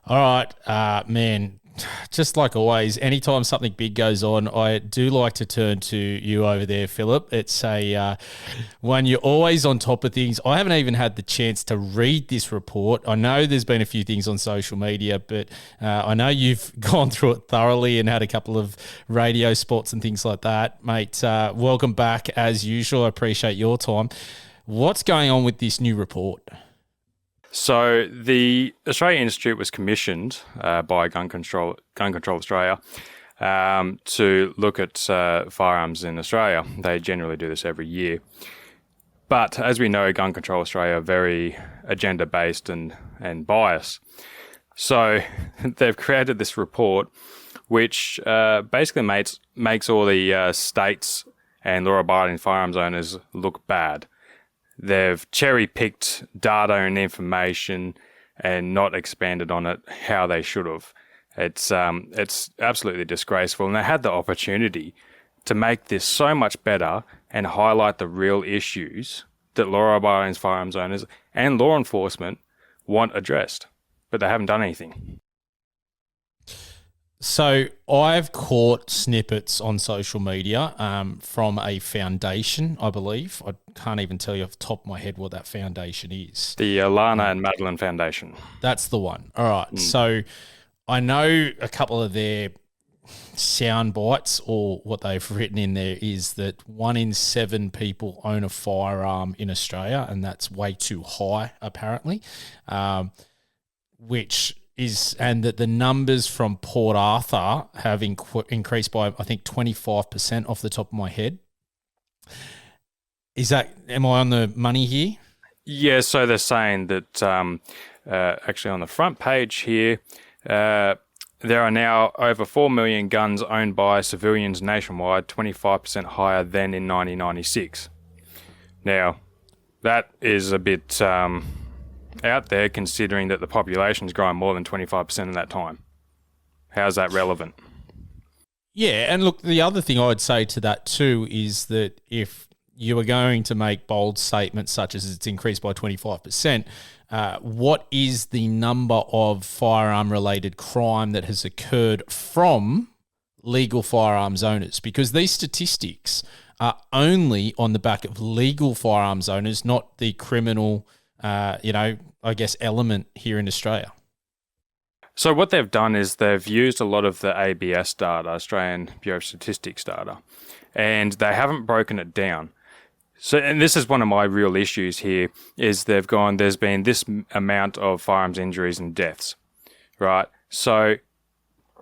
All right, man. Just like always, anytime something big goes on, I do like to turn to you over there, Philip. It's a one you're always on top of things. I haven't even had the chance to read this report. I know there's been a few things on social media, but I know you've gone through it thoroughly and had a couple of radio spots and things like that, mate. Welcome back as usual. I appreciate your time. What's going on with this new report? So the Australian Institute was commissioned by Gun Control Australia to look at firearms in Australia. They generally do this every year. But as we know, Gun Control Australia are very agenda-based and biased. So they've created this report which basically makes all the states and law-abiding firearms owners look bad. They've cherry-picked data and information and not expanded on it how they should have. It's absolutely disgraceful, and they had the opportunity to make this so much better and highlight the real issues that law-abiding firearms owners and law enforcement want addressed, but they haven't done anything. So I've caught snippets on social media from a foundation, I believe. I can't even tell you off the top of my head what that foundation is. The Lana and Madeline Foundation. That's the one. All right. So I know a couple of their sound bites, or what they've written in there is that 1 in 7 people own a firearm in Australia, and that's way too high, apparently, and that the numbers from Port Arthur have increased by, I think, 25% off the top of my head. Am I on the money here? Yeah, so they're saying that actually on the front page here, there are now over 4 million guns owned by civilians nationwide, 25% higher than in 1996. Now, that is a bit out there, considering that the population's grown more than 25% in that time. How's that relevant? Yeah, and look, the other thing I'd say to that too is that if you are going to make bold statements such as it's increased by 25%, what is the number of firearm-related crime that has occurred from legal firearms owners? Because these statistics are only on the back of legal firearms owners, not the criminal element here in Australia. So what they've done is they've used a lot of the ABS data, Australian Bureau of Statistics data, and they haven't broken it down. So, and this is one of my real issues here, is there's been this amount of firearms injuries and deaths, right? So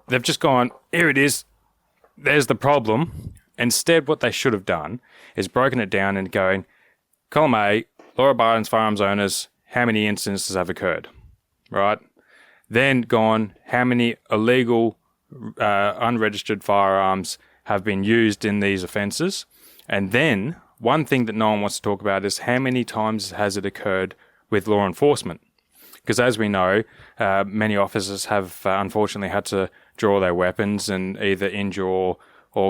they've just gone, here it is, there's the problem. Instead, what they should have done is broken it down and going, column A, law-abiding firearms owners, how many instances have occurred, right? Then gone, how many illegal, unregistered firearms have been used in these offences? And then one thing that no one wants to talk about is how many times has it occurred with law enforcement? Because as we know, many officers have unfortunately had to draw their weapons and either injure or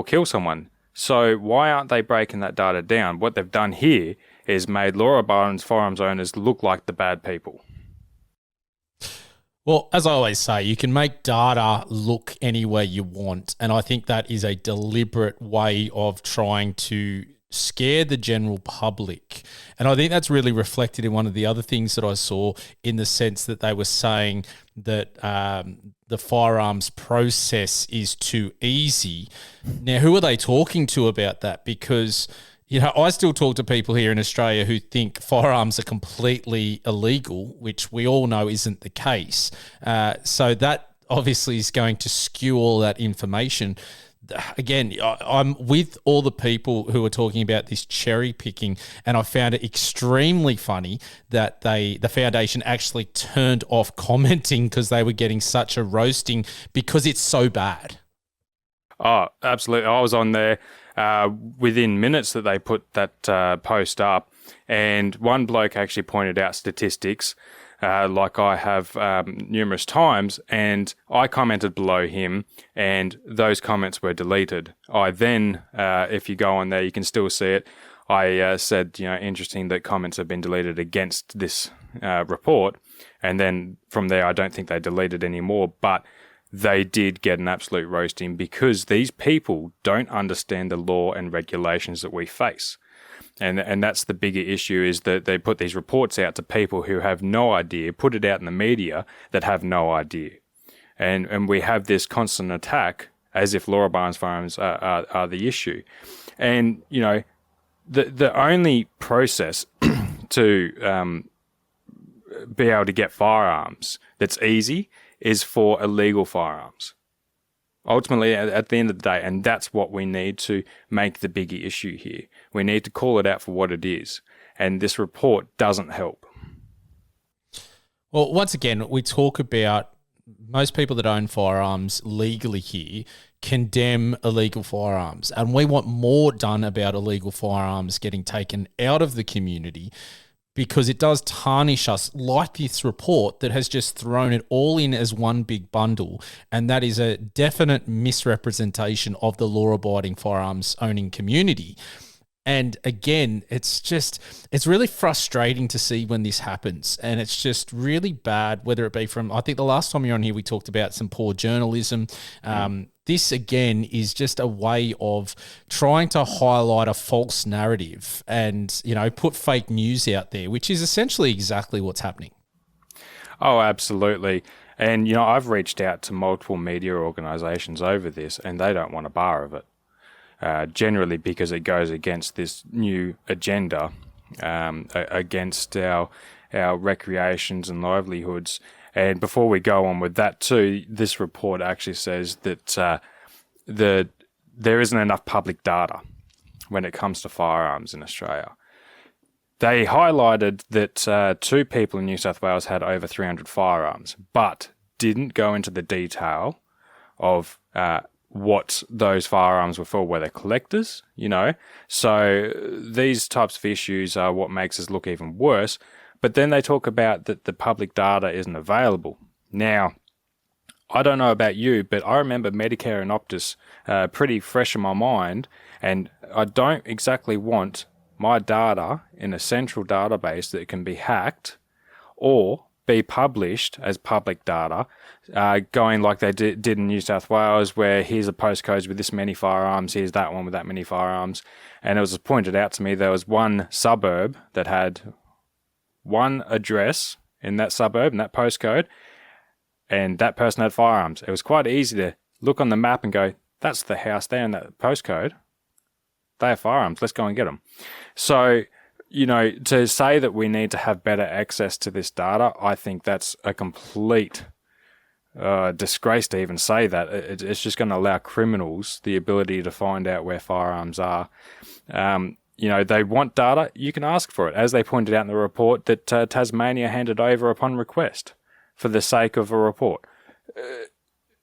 kill someone. So why aren't they breaking that data down? What they've done here is made law-abiding firearms owners look like the bad people. Well, as I always say, you can make data look any way you want, and I think that is a deliberate way of trying to scare the general public. And I think that's really reflected in one of the other things that I saw, in the sense that they were saying that the firearms process is too easy. Now, who are they talking to about that? Because, I still talk to people here in Australia who think firearms are completely illegal, which we all know isn't the case. So that obviously is going to skew all that information. Again, I'm with all the people who are talking about this cherry picking, and I found it extremely funny that the foundation actually turned off commenting because they were getting such a roasting because it's so bad. Oh, absolutely. I was on there within minutes that they put that post up, and one bloke actually pointed out statistics like I have numerous times, and I commented below him, and those comments were deleted. I then, if you go on there, you can still see it. I said, interesting that comments have been deleted against this report, And then from there, I don't think they deleted any more, but they did get an absolute roasting because these people don't understand the law and regulations that we face. And that's the bigger issue, is that they put these reports out to people who have no idea, put it out in the media that have no idea. And we have this constant attack as if law-abiding firearms are the issue. And, you know, the only process to be able to get firearms that's easy is for illegal firearms. Ultimately, at the end of the day, and that's what we need to make the bigger issue here. We need to call it out for what it is. And this report doesn't help. Well, once again, we talk about most people that own firearms legally here condemn illegal firearms. And we want more done about illegal firearms getting taken out of the community, because it does tarnish us, like this report that has just thrown it all in as one big bundle. And that is a definite misrepresentation of the law-abiding firearms owning community. And again, it's really frustrating to see when this happens. And it's just really bad, whether it be from, I think the last time you were on here, we talked about some poor journalism. This, again, is just a way of trying to highlight a false narrative and, you know, put fake news out there, which is essentially exactly what's happening. Oh, absolutely. And, you know, I've reached out to multiple media organisations over this, and they don't want a bar of it. Generally because it goes against this new agenda, against our recreations and livelihoods. And before we go on with that too, this report actually says that there isn't enough public data when it comes to firearms in Australia. They highlighted that 2 people in New South Wales had over 300 firearms, but didn't go into the detail of what those firearms were for. Were they collectors, you know? So these types of issues are what makes us look even worse. But then they talk about that the public data isn't available. Now, I don't know about you, but I remember Medicare and Optus pretty fresh in my mind, and I don't exactly want my data in a central database that can be hacked or be published as public data, going like they did in New South Wales, where here's a postcode with this many firearms, here's that one with that many firearms. And it was pointed out to me there was one suburb that had one address in that suburb, in that postcode, and that person had firearms. It was quite easy to look on the map and go, that's the house there in that postcode. They have firearms, let's go and get them. So, you know, to say that we need to have better access to this data, I think that's a complete disgrace to even say that. It's just going to allow criminals the ability to find out where firearms are. You know, they want data, you can ask for it. As they pointed out in the report, that Tasmania handed over upon request for the sake of a report.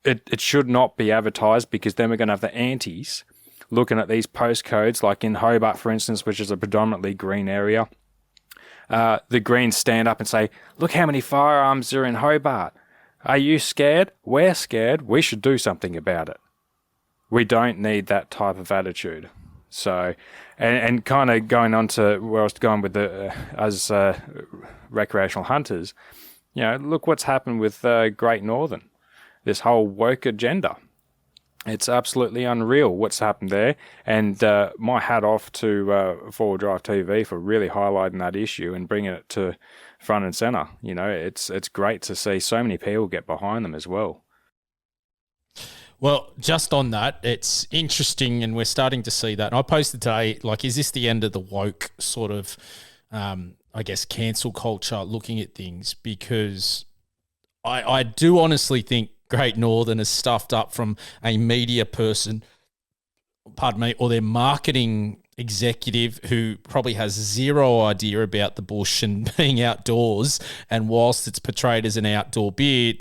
It should not be advertised, because then we're going to have the antis looking at these postcodes, like in Hobart, for instance, which is a predominantly green area. The Greens stand up and say, look how many firearms are in Hobart. Are you scared? We're scared. We should do something about it. We don't need that type of attitude. So, and kind of going on to where I was going with as recreational hunters, you know, look what's happened with Great Northern, this whole woke agenda. It's absolutely unreal what's happened there. And my hat off to Forward Drive TV for really highlighting that issue and bringing it to front and center. You know, it's great to see so many people get behind them as well. Well, just on that, it's interesting, and we're starting to see that. And I posted today, like, is this the end of the woke sort of, I guess, cancel culture looking at things? Because I do honestly think Great Northern is stuffed up from a media person, pardon me, or their marketing executive who probably has zero idea about the bush and being outdoors. And whilst it's portrayed as an outdoor beer,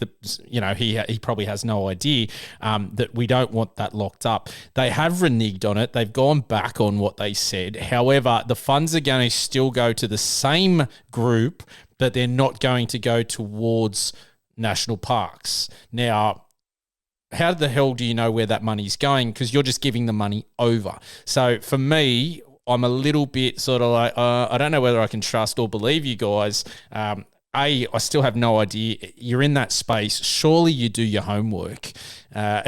you know, he probably has no idea that we don't want that locked up. They have reneged on it. They've gone back on what they said. However, the funds are going to still go to the same group, but they're not going to go towards national parks. Now, how the hell do you know where that money's going? Because you're just giving the money over. So for me, I'm a little bit sort of like, I don't know whether I can trust or believe you guys. I still have no idea. You're in that space. Surely you do your homework,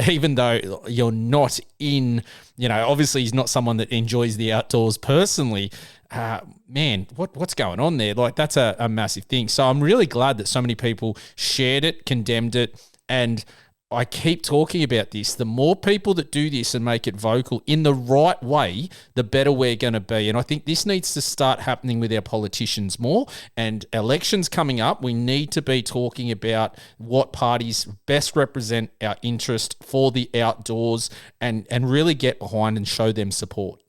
even though you're not in, obviously he's not someone that enjoys the outdoors personally. Man, what's going on there? Like, that's a massive thing. So I'm really glad that so many people shared it, condemned it, and I keep talking about this. The more people that do this and make it vocal in the right way, the better we're going to be. And I think this needs to start happening with our politicians more. And elections coming up, we need to be talking about what parties best represent our interest for the outdoors and really get behind and show them support.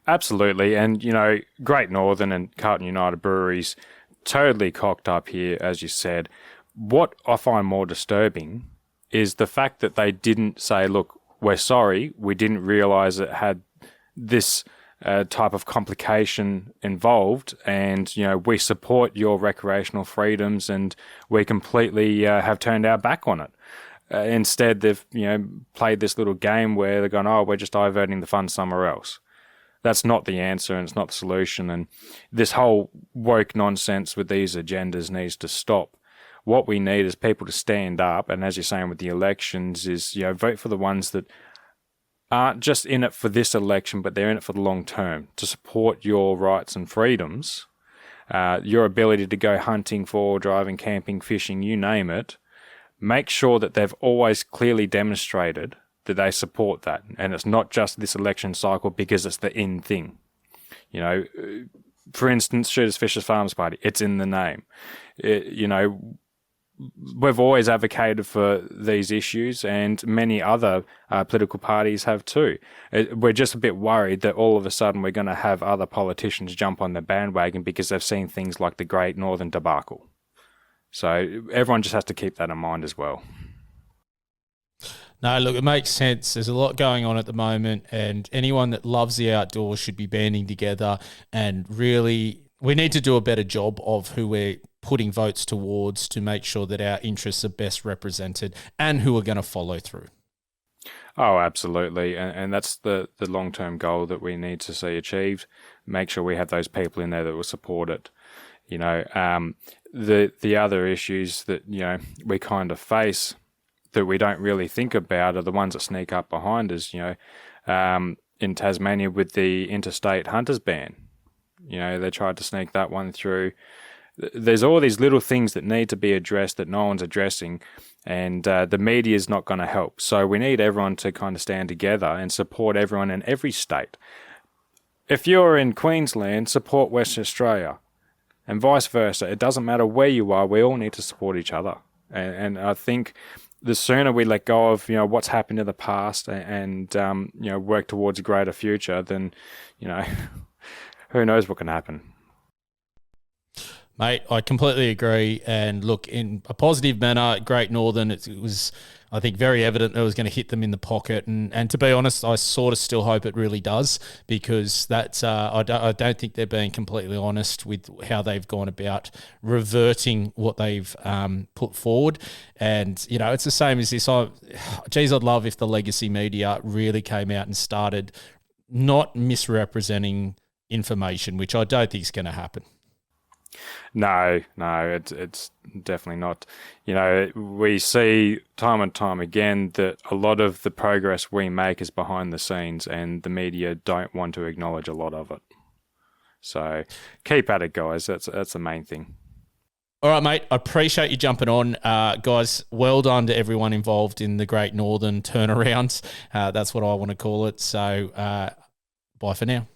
Absolutely. And, Great Northern and Carlton United Breweries totally cocked up here, as you said. What I find more disturbing is the fact that they didn't say, look, we're sorry, we didn't realise it had this type of complication involved, and, we support your recreational freedoms and we completely have turned our back on it. Instead, they've, played this little game where they're going, oh, we're just diverting the funds somewhere else. That's not the answer and it's not the solution. And this whole woke nonsense with these agendas needs to stop. What we need is people to stand up, and as you're saying with the elections, is vote for the ones that aren't just in it for this election, but they're in it for the long term, to support your rights and freedoms, your ability to go hunting, for driving, camping, fishing, you name it. Make sure that they've always clearly demonstrated that they support that, and it's not just this election cycle because it's the in thing. For instance, Shooters, Fishers, Farmers Party, it's in the name. We've always advocated for these issues, and many other political parties have too. We're just a bit worried that all of a sudden we're going to have other politicians jump on the bandwagon because they've seen things like the Great Northern debacle. So everyone just has to keep that in mind as well. No, look, it makes sense. There's a lot going on at the moment, and anyone that loves the outdoors should be banding together, and really we need to do a better job of who we're putting votes towards to make sure that our interests are best represented and who are going to follow through. Oh, absolutely. And that's the long-term goal that we need to see achieved. Make sure we have those people in there that will support it. The other issues that, we kind of face that we don't really think about are the ones that sneak up behind us, in Tasmania with the interstate hunters ban. They tried to sneak that one through. There's all these little things that need to be addressed that no one's addressing, and the media is not going to help. So we need everyone to kind of stand together and support everyone in every state. If you're in Queensland, support Western Australia, and vice versa. It doesn't matter where you are. We all need to support each other. And I think the sooner we let go of what's happened in the past and work towards a greater future, then who knows what can happen. Mate, I completely agree. And look, in a positive manner, Great Northern, it was, I think, very evident that it was going to hit them in the pocket. And to be honest, I sort of still hope it really does, because that's I don't think they're being completely honest with how they've gone about reverting what they've put forward. And, it's the same as this. I'd love if the legacy media really came out and started not misrepresenting information, which I don't think is going to happen. No, it's definitely not. We see time and time again that a lot of the progress we make is behind the scenes, and the media don't want to acknowledge a lot of it. So keep at it, guys. That's the main thing. All right, mate. I appreciate you jumping on. Guys, well done to everyone involved in the Great Northern turnaround. That's what I want to call it. So bye for now.